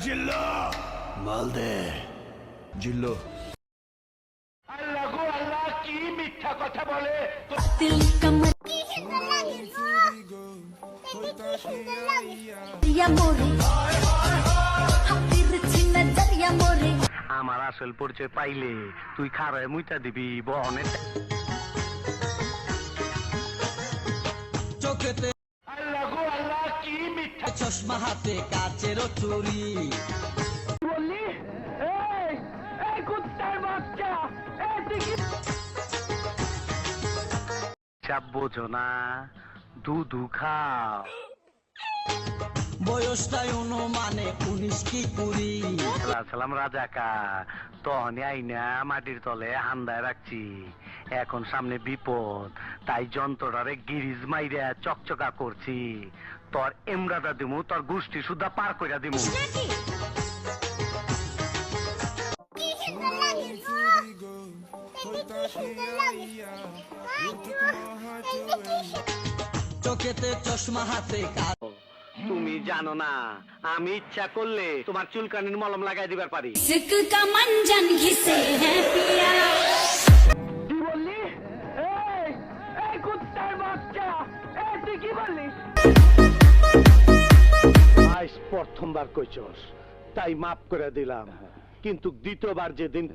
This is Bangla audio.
জিল্লো মাল দে জিল্লো। আল্লাহ গো আল্লাহ, কি মিথ্যা কথা বলে। दिल कमर या मोरे हातिर छिना दरिया मोरे আমার আসল পরিচয় পাইলে তুই খারায় মুইটা দিবি বহনে। চোখেতে আল্লাহ গো আল্লাহ, কি মিথ্যা চশমা হাতে কাচেরও চুরি বললি। এই এই কুত্তার বাচ্চা, এই তুই কি চাপ বোঝো না, দুধু খাও। বয়সটাই অনুমানে 19 কি 20 সালাম রাজাকা, তহনে আইনা মাটির তলে হান্দায় রাখছি। এখন সামনে বিপদ, তাই যন্ত্রটারে গিরিজ মাইরা চকচকা করছি। তোর এমরাদা দিমু, তোর গোষ্ঠী সুদ্ধা পার কইরা দিমু। চোখেতে চশমা হাতে তুমি জানো না, আমি ইচ্ছা করলে তোমার চুলকানির মলম লাগাই দিবার পারি। सिक का मंजन घिसे है पिया কি বললি। এই এই কুত্তার বাচ্চা, এই তুই কি বললি। আজ প্রথমবার কইছস, তাই মাফ করে দিলাম, কিন্তু দ্বিতীয়বার যেদিন